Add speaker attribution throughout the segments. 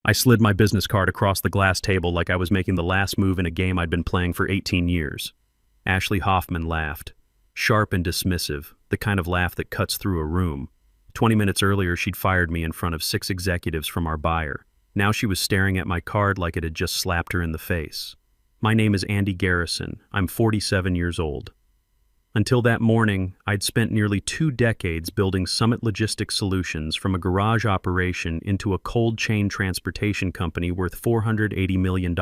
Speaker 1: I slid my business card across the glass table like I was making the last move in a game I'd been playing for 18 years. Ashley Hoffman laughed. Sharp and dismissive, the kind of laugh that cuts through a room. 20 minutes earlier, she'd fired me in front of 6 executives from our buyer. Now she was staring at my card like it had just slapped her in the face. My name is Andy Garrison. I'm 47 years old. Until that morning, I'd spent nearly 2 decades building Summit Logistics Solutions from a garage operation into a cold chain transportation company worth $480 million.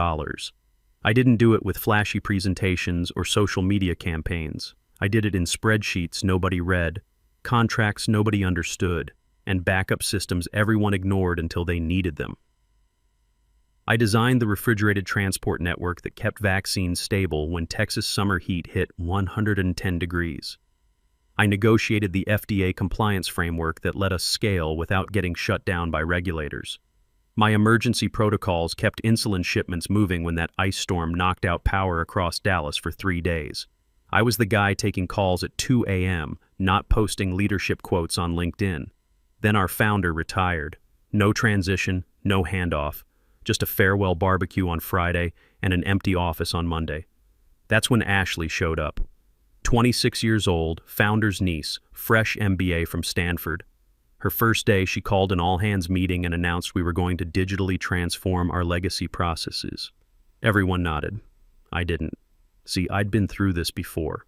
Speaker 1: I didn't do it with flashy presentations or social media campaigns. I did it in spreadsheets nobody read, contracts nobody understood, and backup systems everyone ignored until they needed them. I designed the refrigerated transport network that kept vaccines stable when Texas summer heat hit 110 degrees. I negotiated the FDA compliance framework that let us scale without getting shut down by regulators. My emergency protocols kept insulin shipments moving when that ice storm knocked out power across Dallas for 3 days. I was the guy taking calls at 2 a.m., not posting leadership quotes on LinkedIn. Then our founder retired. No transition, no handoff. Just a farewell barbecue on Friday and an empty office on Monday. That's when Ashley showed up. 26 years old, founder's niece, fresh MBA from Stanford. Her first day, she called an all-hands meeting and announced we were going to digitally transform our legacy processes. Everyone nodded. I didn't. See, I'd been through this before.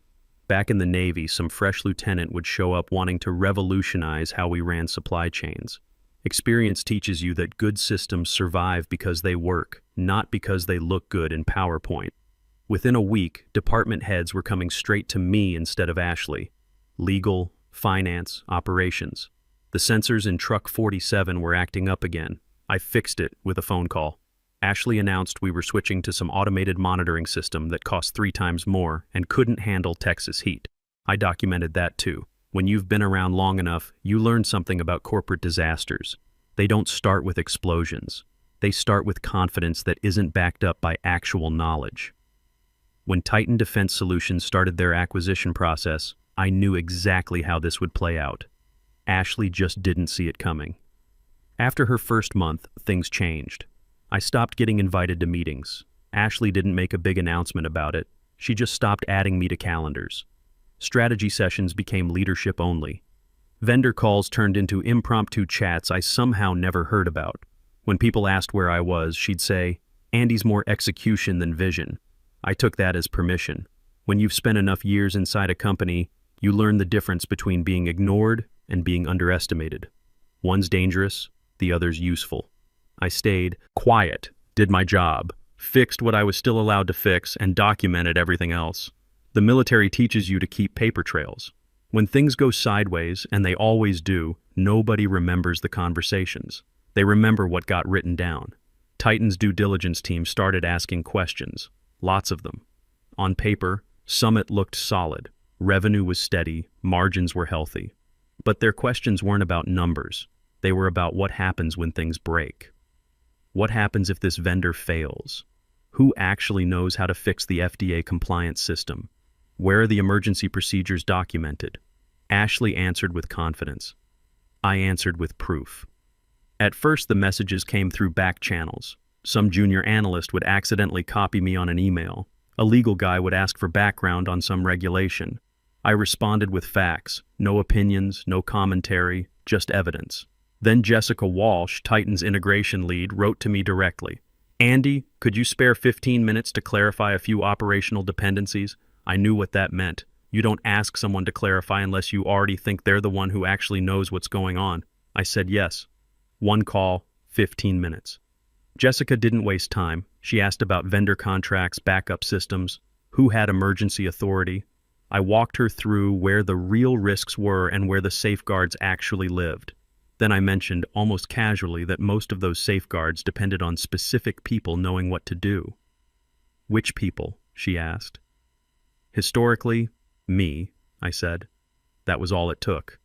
Speaker 1: Back in the Navy, some fresh lieutenant would show up wanting to revolutionize how we ran supply chains. Experience teaches you that good systems survive because they work, not because they look good in PowerPoint. Within a week, department heads were coming straight to me instead of Ashley. Legal, finance, operations. The sensors in Truck 47 were acting up again. I fixed it with a phone call. Ashley announced we were switching to some automated monitoring system that cost 3 times more and couldn't handle Texas heat. I documented that too. When you've been around long enough, you learn something about corporate disasters. They don't start with explosions. They start with confidence that isn't backed up by actual knowledge. When Titan Defense Solutions started their acquisition process, I knew exactly how this would play out. Ashley just didn't see it coming. After her first month, things changed. I stopped getting invited to meetings. Ashley didn't make a big announcement about it. She just stopped adding me to calendars. Strategy sessions became leadership only. Vendor calls turned into impromptu chats I somehow never heard about. When people asked where I was, she'd say, "Andy's more execution than vision." I took that as permission. When you've spent enough years inside a company, you learn the difference between being ignored and being underestimated. One's dangerous, the other's useful. I stayed quiet, did my job, fixed what I was still allowed to fix, and documented everything else. The military teaches you to keep paper trails. When things go sideways, and they always do, nobody remembers the conversations. They remember what got written down. Titan's due diligence team started asking questions, lots of them. On paper, Summit looked solid. Revenue was steady, margins were healthy. But their questions weren't about numbers. They were about what happens when things break. What happens if this vendor fails? Who actually knows how to fix the FDA compliance system? Where are the emergency procedures documented? Ashley answered with confidence. I answered with proof. At first, the messages came through back channels. Some junior analyst would accidentally copy me on an email. A legal guy would ask for background on some regulation. I responded with facts, no opinions, no commentary, just evidence. Then Jessica Walsh, Titan's integration lead, wrote to me directly. "Andy, could you spare 15 minutes to clarify a few operational dependencies?" I knew what that meant. You don't ask someone to clarify unless you already think they're the one who actually knows what's going on. I said yes. One call, 15 minutes. Jessica didn't waste time. She asked about vendor contracts, backup systems, who had emergency authority. I walked her through where the real risks were and where the safeguards actually lived. Then I mentioned, almost casually, that most of those safeguards depended on specific people knowing what to do. "Which people?" she asked. "Historically, me," I said. That was all it took.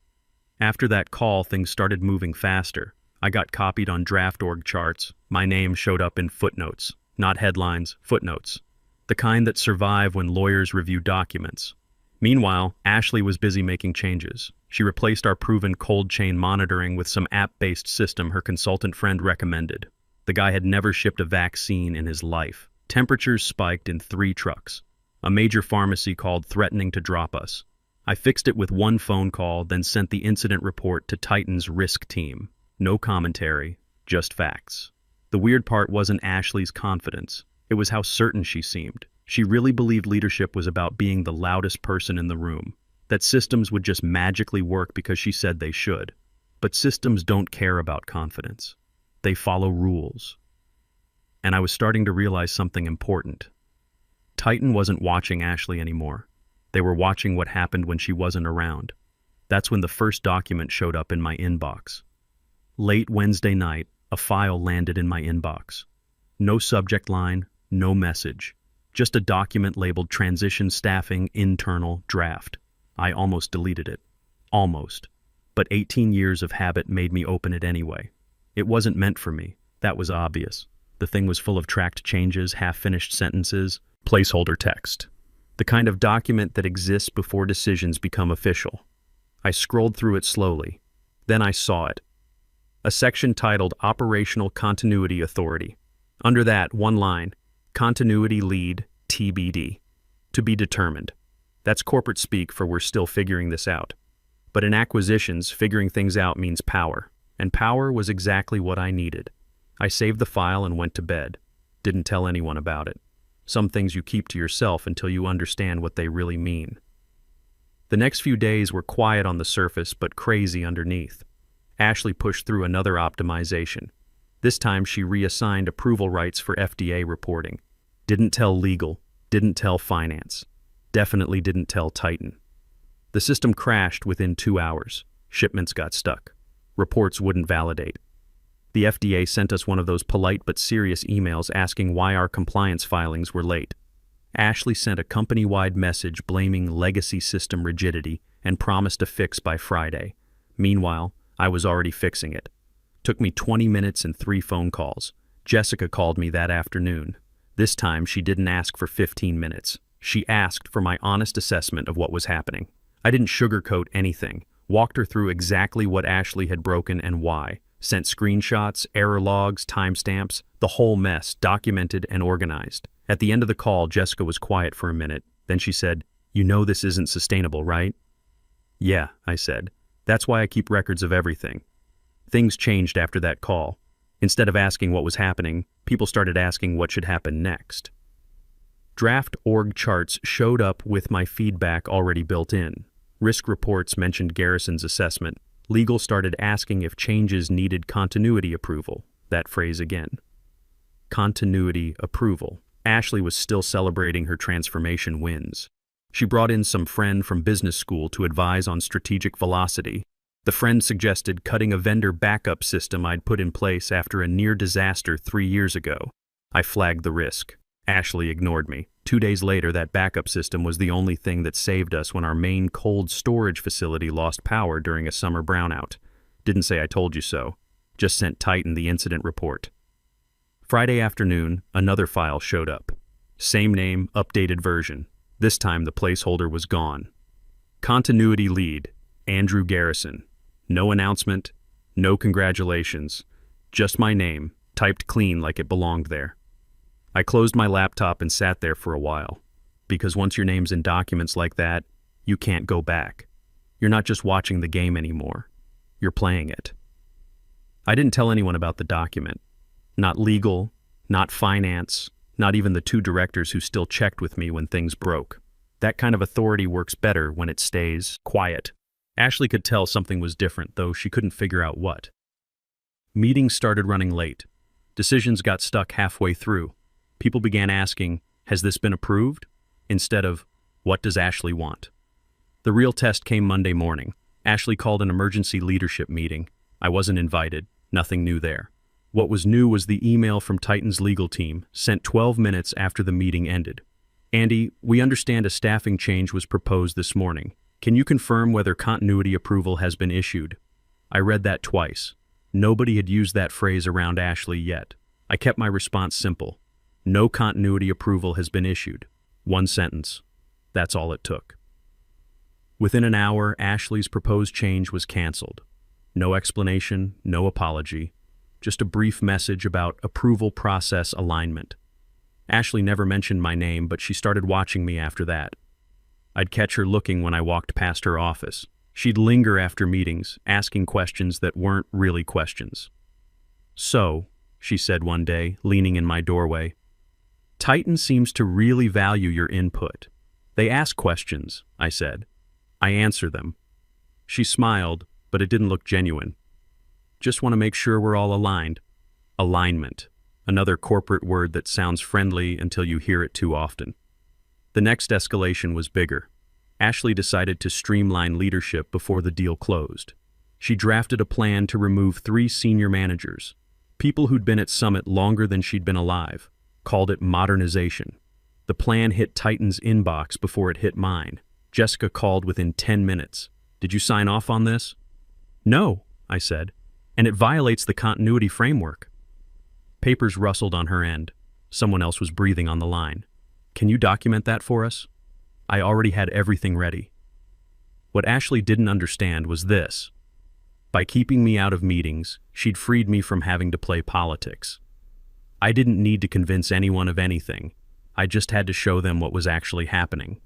Speaker 1: After that call, things started moving faster. I got copied on draft org charts. My name showed up in footnotes. Not headlines, footnotes. The kind that survive when lawyers review documents. Meanwhile, Ashley was busy making changes. She replaced our proven cold chain monitoring with some app-based system her consultant friend recommended. The guy had never shipped a vaccine in his life. Temperatures spiked in 3 trucks. A major pharmacy called threatening to drop us. I fixed it with one phone call, then sent the incident report to Titan's risk team. No commentary, just facts. The weird part wasn't Ashley's confidence. It was how certain she seemed. She really believed leadership was about being the loudest person in the room, that systems would just magically work because she said they should. But systems don't care about confidence. They follow rules. And I was starting to realize something important. Titan wasn't watching Ashley anymore. They were watching what happened when she wasn't around. That's when the first document showed up in my inbox. Late Wednesday night, a file landed in my inbox. No subject line, no message. Just a document labeled Transition Staffing Internal Draft. I almost deleted it. Almost. But 18 years of habit made me open it anyway. It wasn't meant for me. That was obvious. The thing was full of tracked changes, half-finished sentences, placeholder text. The kind of document that exists before decisions become official. I scrolled through it slowly. Then I saw it. A section titled Operational Continuity Authority. Under that, one line, Continuity Lead, TBD. To be determined. That's corporate speak for we're still figuring this out. But in acquisitions, figuring things out means power. And power was exactly what I needed. I saved the file and went to bed. Didn't tell anyone about it. Some things you keep to yourself until you understand what they really mean. The next few days were quiet on the surface but crazy underneath. Ashley pushed through another optimization. This time she reassigned approval rights for FDA reporting. Didn't tell legal, didn't tell finance. Definitely didn't tell Titan. The system crashed within 2 hours. Shipments got stuck. Reports wouldn't validate. The FDA sent us one of those polite but serious emails asking why our compliance filings were late. Ashley sent a company-wide message blaming legacy system rigidity and promised a fix by Friday. Meanwhile, I was already fixing it. Took me 20 minutes and 3 phone calls. Jessica called me that afternoon. This time, she didn't ask for 15 minutes. She asked for my honest assessment of what was happening. I didn't sugarcoat anything. Walked her through exactly what Ashley had broken and why. Sent screenshots, error logs, timestamps, the whole mess, documented and organized. At the end of the call, Jessica was quiet for a minute. Then she said, "You know this isn't sustainable, right?" "Yeah," I said. "That's why I keep records of everything." Things changed after that call. Instead of asking what was happening, people started asking what should happen next. Draft org charts showed up with my feedback already built in. Risk reports mentioned Garrison's assessment. Legal started asking if changes needed continuity approval. That phrase again. Continuity approval. Ashley was still celebrating her transformation wins. She brought in some friend from business school to advise on strategic velocity. The friend suggested cutting a vendor backup system I'd put in place after a near disaster 3 years ago. I flagged the risk. Ashley ignored me. 2 days later, that backup system was the only thing that saved us when our main cold storage facility lost power during a summer brownout. Didn't say I told you so. Just sent Titan the incident report. Friday afternoon, another file showed up. Same name, updated version. This time the placeholder was gone. Continuity lead, Andrew Garrison. No announcement, no congratulations. Just my name, typed clean like it belonged there. I closed my laptop and sat there for a while. Because once your name's in documents like that, you can't go back. You're not just watching the game anymore. You're playing it. I didn't tell anyone about the document. Not legal, not finance, not even the 2 directors who still checked with me when things broke. That kind of authority works better when it stays quiet. Ashley could tell something was different, though she couldn't figure out what. Meetings started running late. Decisions got stuck halfway through. People began asking, "Has this been approved?" instead of, "What does Ashley want?" The real test came Monday morning. Ashley called an emergency leadership meeting. I wasn't invited. Nothing new there. What was new was the email from Titan's legal team, sent 12 minutes after the meeting ended. "Andy, we understand a staffing change was proposed this morning. Can you confirm whether continuity approval has been issued?" I read that twice. Nobody had used that phrase around Ashley yet. I kept my response simple. No continuity approval has been issued. 1 sentence. That's all it took. Within an hour, Ashley's proposed change was canceled. No explanation, no apology. just a brief message about approval process alignment. Ashley never mentioned my name, but she started watching me after that. I'd catch her looking when I walked past her office. She'd linger after meetings, asking questions that weren't really questions. "So," she said one day, leaning in my doorway, "Titan seems to really value your input." "They ask questions," I said. "I answer them." She smiled, but it didn't look genuine. "Just want to make sure we're all aligned." Alignment, another corporate word that sounds friendly until you hear it too often. The next escalation was bigger. Ashley decided to streamline leadership before the deal closed. She drafted a plan to remove 3 senior managers, people who'd been at Summit longer than she'd been alive, called it modernization. The plan hit Titan's inbox before it hit mine. Jessica called within 10 minutes. "Did you sign off on this?" "No," I said, "and it violates the continuity framework." Papers rustled on her end. Someone else was breathing on the line. "Can you document that for us?" I already had everything ready. What Ashley didn't understand was this. By keeping me out of meetings, she'd freed me from having to play politics. I didn't need to convince anyone of anything. I just had to show them what was actually happening.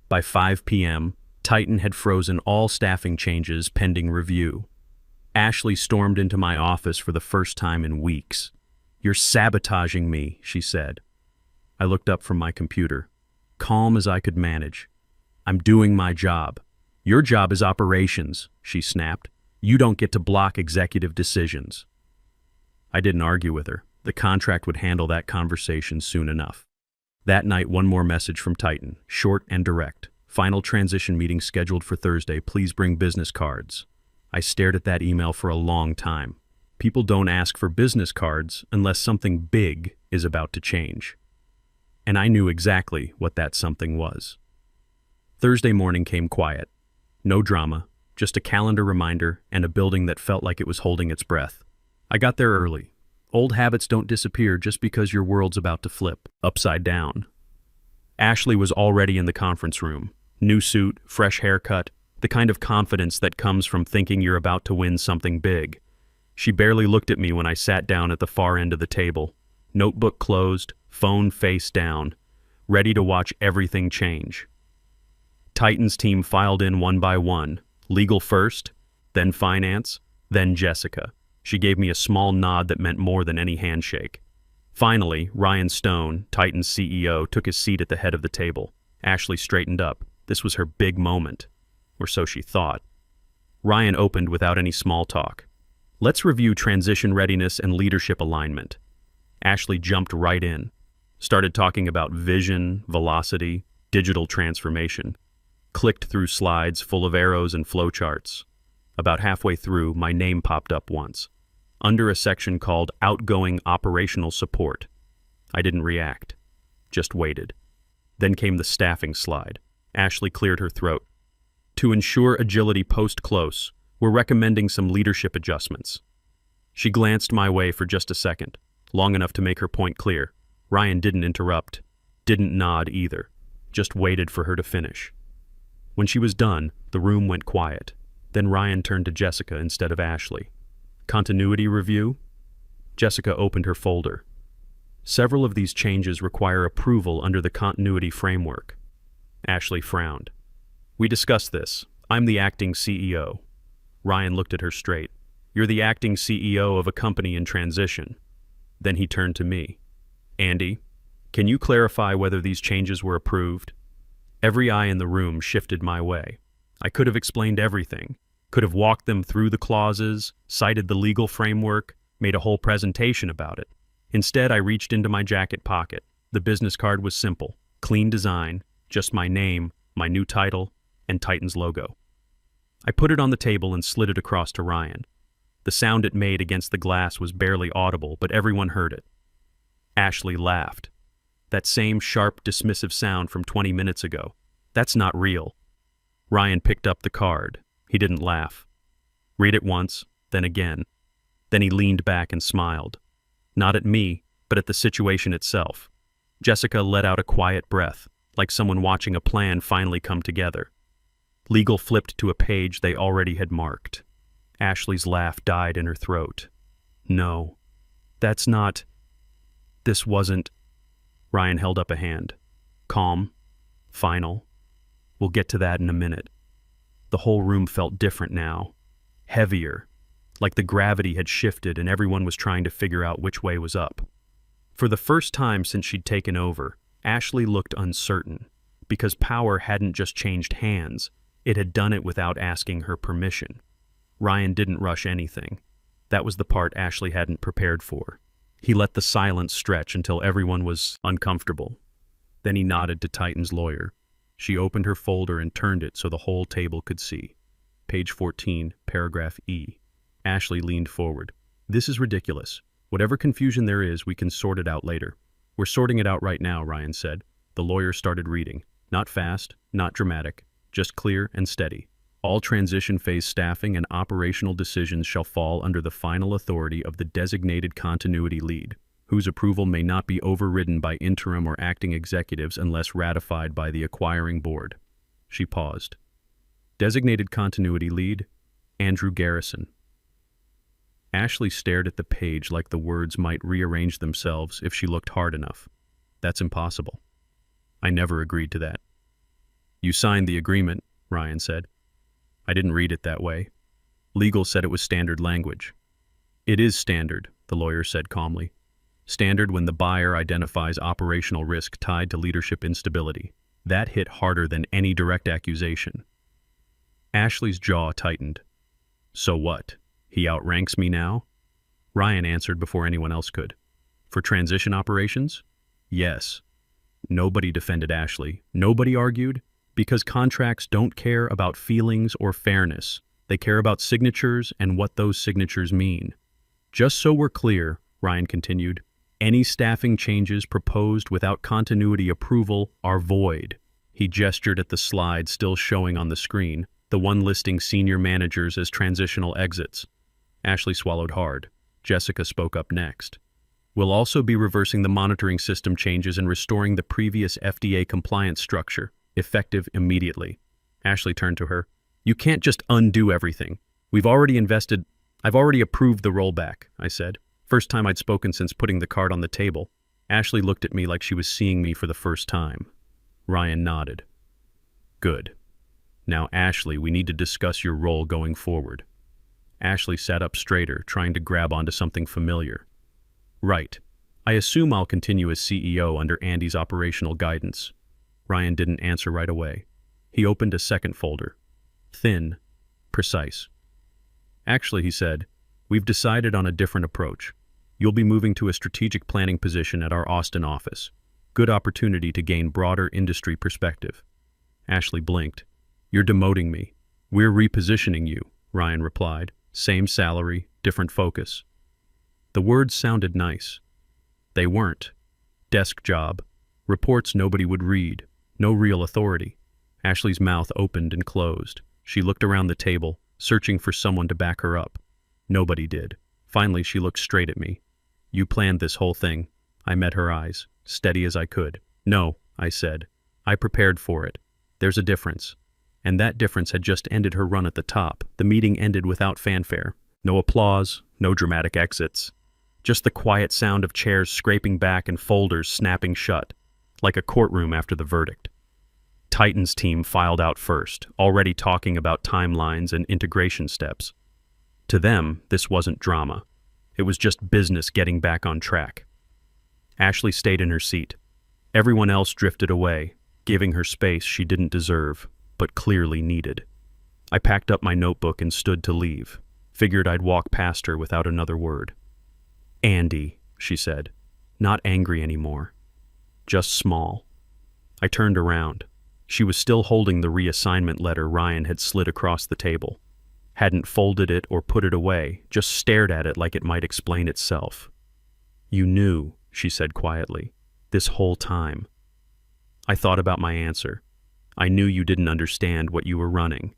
Speaker 1: By 5 p.m., Titan had frozen all staffing changes pending review. Ashley stormed into my office for the first time in weeks. "You're sabotaging me," she said. I looked up from my computer, calm as I could manage. "I'm doing my job." "Your job is operations," she snapped. "You don't get to block executive decisions." I didn't argue with her. The contract would handle that conversation soon enough. That night, one more message from Titan, short and direct. "Final transition meeting scheduled for Thursday. Please bring business cards." I stared at that email for a long time. People don't ask for business cards unless something big is about to change. And I knew exactly what that something was. Thursday morning came quiet. No drama, just a calendar reminder and a building that felt like it was holding its breath. I got there early. Old habits don't disappear just because your world's about to flip upside down. Ashley was already in the conference room. New suit, fresh haircut, the kind of confidence that comes from thinking you're about to win something big. She barely looked at me when I sat down at the far end of the table. Notebook closed, phone face down, ready to watch everything change. Titan's team filed in one by one, legal first, then finance, then Jessica. She gave me a small nod that meant more than any handshake. Finally, Ryan Stone, Titan's CEO, took his seat at the head of the table. Ashley straightened up. This was her big moment, or so she thought. Ryan opened without any small talk. "Let's review transition readiness and leadership alignment." Ashley jumped right in, started talking about vision, velocity, digital transformation, clicked through slides full of arrows and flowcharts. About halfway through, my name popped up once, under a section called Outgoing Operational Support. I didn't react, just waited. Then came the staffing slide. Ashley cleared her throat. "To ensure agility post-close, we're recommending some leadership adjustments." She glanced my way for just a second, long enough to make her point clear. Ryan didn't interrupt, didn't nod either, just waited for her to finish. When she was done, the room went quiet. Then Ryan turned to Jessica instead of Ashley. "Continuity review?" Jessica opened her folder. "Several of these changes require approval under the continuity framework." Ashley frowned. "We discussed this. I'm the acting CEO." Ryan looked at her straight. "You're the acting CEO of a company in transition." Then he turned to me. "Andy, can you clarify whether these changes were approved?" Every eye in the room shifted my way. I could have explained everything, could have walked them through the clauses, cited the legal framework, made a whole presentation about it. Instead, I reached into my jacket pocket. The business card was simple, clean design, just my name, my new title, and Titan's logo. I put it on the table and slid it across to Ryan. The sound it made against the glass was barely audible, but everyone heard it. Ashley laughed. That same sharp, dismissive sound from 20 minutes ago. "That's not real." Ryan picked up the card. He didn't laugh. Read it once, then again. Then he leaned back and smiled. Not at me, but at the situation itself. Jessica let out a quiet breath, like someone watching a plan finally come together. Legal flipped to a page they already had marked. Ashley's laugh died in her throat. No, that's not. This wasn't. Ryan held up a hand. Calm. Final. We'll get to that in a minute. The whole room felt different now. Heavier. Like the gravity had shifted and everyone was trying to figure out which way was up. For the first time since she'd taken over, Ashley looked uncertain, because power hadn't just changed hands, it had done it without asking her permission. Ryan didn't rush anything. That was the part Ashley hadn't prepared for. He let the silence stretch until everyone was uncomfortable. Then he nodded to Titan's lawyer. She opened her folder and turned it so the whole table could see. Page 14, paragraph E. Ashley leaned forward. This is ridiculous. Whatever confusion there is, we can sort it out later. We're sorting it out right now, Ryan said. The lawyer started reading. Not fast, not dramatic, just clear and steady. All transition phase staffing and operational decisions shall fall under the final authority of the designated continuity lead, whose approval may not be overridden by interim or acting executives unless ratified by the acquiring board. She paused. Designated continuity lead, Andrew Garrison. Ashley stared at the page like the words might rearrange themselves if she looked hard enough. That's impossible. I never agreed to that. You signed the agreement, Ryan said. I didn't read it that way. Legal said it was standard language. It is standard, the lawyer said calmly. Standard when the buyer identifies operational risk tied to leadership instability. That hit harder than any direct accusation. Ashley's jaw tightened. So what? He outranks me now? Ryan answered before anyone else could. For transition operations? Yes. Nobody defended Ashley. Nobody argued. Because contracts don't care about feelings or fairness. They care about signatures and what those signatures mean. Just so we're clear, Ryan continued, any staffing changes proposed without continuity approval are void. He gestured at the slide still showing on the screen, the one listing senior managers as transitional exits. Ashley swallowed hard. Jessica spoke up next. We'll also be reversing the monitoring system changes and restoring the previous FDA compliance structure, effective immediately. Ashley turned to her. You can't just undo everything. I've already approved the rollback, I said. First time I'd spoken since putting the card on the table. Ashley looked at me like she was seeing me for the first time. Ryan nodded. Good. Now, Ashley, we need to discuss your role going forward. Ashley sat up straighter, trying to grab onto something familiar. Right. I assume I'll continue as CEO under Andy's operational guidance. Ryan didn't answer right away. He opened a second folder. Thin. Precise. Actually, he said, we've decided on a different approach. You'll be moving to a strategic planning position at our Austin office. Good opportunity to gain broader industry perspective. Ashley blinked. You're demoting me. We're repositioning you, Ryan replied. Same salary, different focus. The words sounded nice. They weren't. Desk job. Reports nobody would read. No real authority. Ashley's mouth opened and closed. She looked around the table, searching for someone to back her up. Nobody did. Finally, she looked straight at me. You planned this whole thing. I met her eyes, steady as I could. No, I said. I prepared for it. There's a difference. And that difference had just ended her run at the top. The meeting ended without fanfare. No applause, no dramatic exits. Just the quiet sound of chairs scraping back and folders snapping shut, like a courtroom after the verdict. Titan's team filed out first, already talking about timelines and integration steps. To them, this wasn't drama. It was just business getting back on track. Ashley stayed in her seat. Everyone else drifted away, giving her space she didn't deserve, but clearly needed. I packed up my notebook and stood to leave. Figured I'd walk past her without another word. Andy, she said, not angry anymore. Just small. I turned around. She was still holding the reassignment letter Ryan had slid across the table. Hadn't folded it or put it away, just stared at it like it might explain itself. You knew, she said quietly, this whole time. I thought about my answer. I knew you didn't understand what you were running.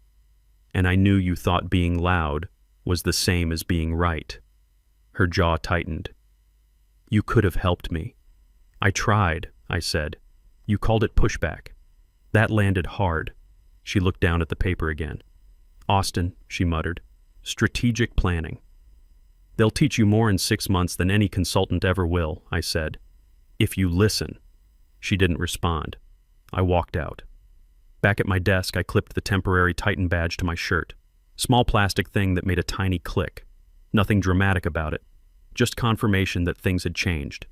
Speaker 1: And I knew you thought being loud was the same as being right. Her jaw tightened. You could have helped me. I tried, I said. You called it pushback. That landed hard. She looked down at the paper again. Austin, she muttered. Strategic planning. They'll teach you more in 6 months than any consultant ever will, I said. If you listen. She didn't respond. I walked out. Back at my desk, I clipped the temporary Titan badge to my shirt. Small plastic thing that made a tiny click. Nothing dramatic about it. Just confirmation that things had changed.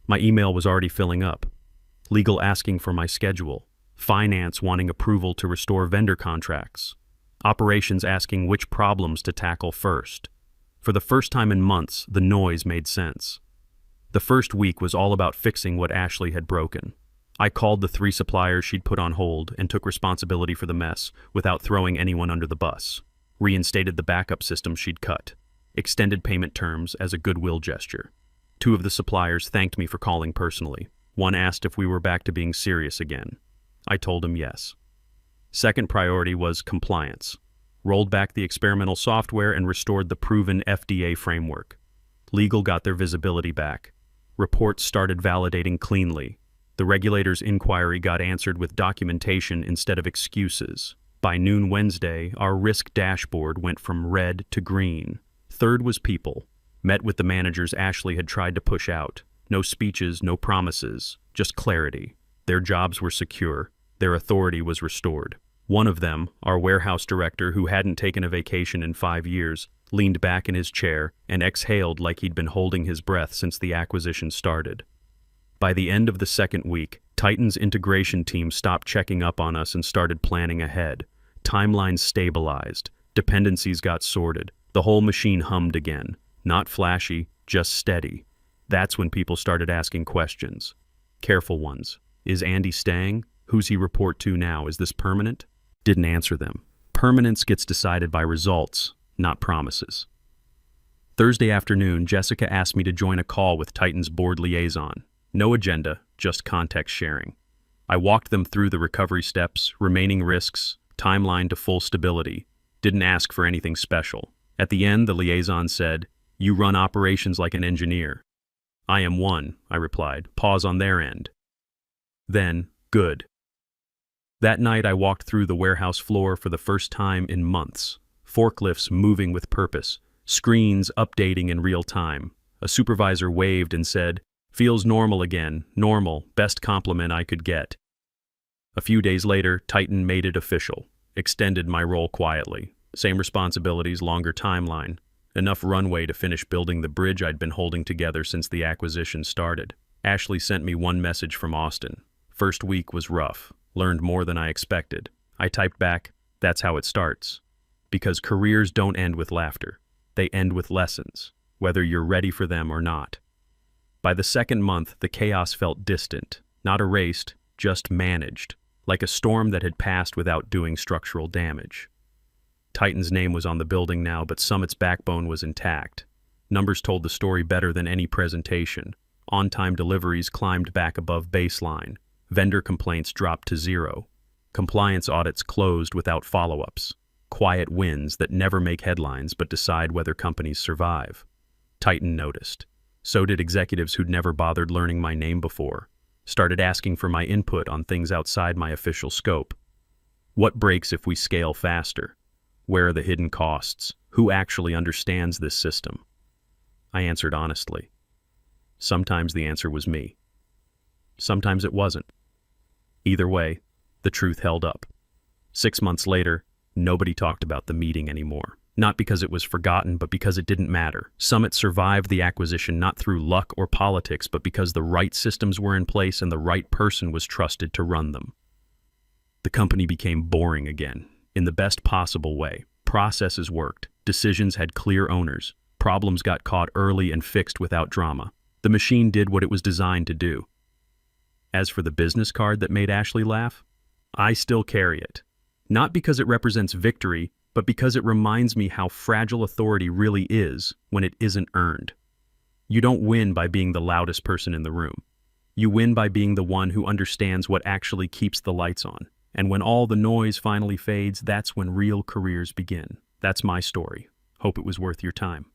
Speaker 1: My email was already filling up. Legal asking for my schedule. Finance wanting approval to restore vendor contracts. Operations asking which problems to tackle first. For the first time in months, the noise made sense. The first week was all about fixing what Ashley had broken. I called the 3 suppliers she'd put on hold and took responsibility for the mess without throwing anyone under the bus. Reinstated the backup system she'd cut. Extended payment terms as a goodwill gesture. 2 of the suppliers thanked me for calling personally. One asked if we were back to being serious again. I told him yes. Second priority was compliance. Rolled back the experimental software and restored the proven FDA framework. Legal got their visibility back. Reports started validating cleanly. The regulator's inquiry got answered with documentation instead of excuses. By noon Wednesday, our risk dashboard went from red to green. Third was people. Met with the managers Ashley had tried to push out. No speeches, no promises, just clarity. Their jobs were secure. Their authority was restored. One of them, our warehouse director who hadn't taken a vacation in 5 years, leaned back in his chair and exhaled like he'd been holding his breath since the acquisition started. By the end of the second week, Titan's integration team stopped checking up on us and started planning ahead. Timelines stabilized. Dependencies got sorted. The whole machine hummed again. Not flashy, just steady. That's when people started asking questions. Careful ones. Is Andy staying? Who's he report to now? Is this permanent? Didn't answer them. Permanence gets decided by results, not promises. Thursday afternoon, Jessica asked me to join a call with Titan's board liaison. No agenda, just context sharing. I walked them through the recovery steps, remaining risks, timeline to full stability. Didn't ask for anything special. At the end, the liaison said, "You run operations like an engineer." "I am one," I replied. Pause on their end. Then, good. That night I walked through the warehouse floor for the first time in months. Forklifts moving with purpose, screens updating in real time. A supervisor waved and said, "Feels normal again, normal, best compliment I could get." A few days later, Titan made it official. Extended my role quietly. Same responsibilities, longer timeline. Enough runway to finish building the bridge I'd been holding together since the acquisition started. Ashley sent me one message from Austin. First week was rough. Learned more than I expected. I typed back, "That's how it starts." Because careers don't end with laughter. They end with lessons, whether you're ready for them or not. By the second month, the chaos felt distant, not erased, just managed, like a storm that had passed without doing structural damage. Titan's name was on the building now, but Summit's backbone was intact. Numbers told the story better than any presentation. On-time deliveries climbed back above baseline. Vendor complaints dropped to 0. Compliance audits closed without follow-ups. Quiet wins that never make headlines but decide whether companies survive. Titan noticed. So did executives who'd never bothered learning my name before. Started asking for my input on things outside my official scope. What breaks if we scale faster? Where are the hidden costs? Who actually understands this system? I answered honestly. Sometimes the answer was me. Sometimes it wasn't. Either way, the truth held up. 6 months later, nobody talked about the meeting anymore. Not because it was forgotten, but because it didn't matter. Summit survived the acquisition not through luck or politics, but because the right systems were in place and the right person was trusted to run them. The company became boring again, in the best possible way. Processes worked. Decisions had clear owners. Problems got caught early and fixed without drama. The machine did what it was designed to do. As for the business card that made Ashley laugh, I still carry it. Not because it represents victory, but because it reminds me how fragile authority really is when it isn't earned. You don't win by being the loudest person in the room. You win by being the one who understands what actually keeps the lights on. And when all the noise finally fades, that's when real careers begin. That's my story. Hope it was worth your time.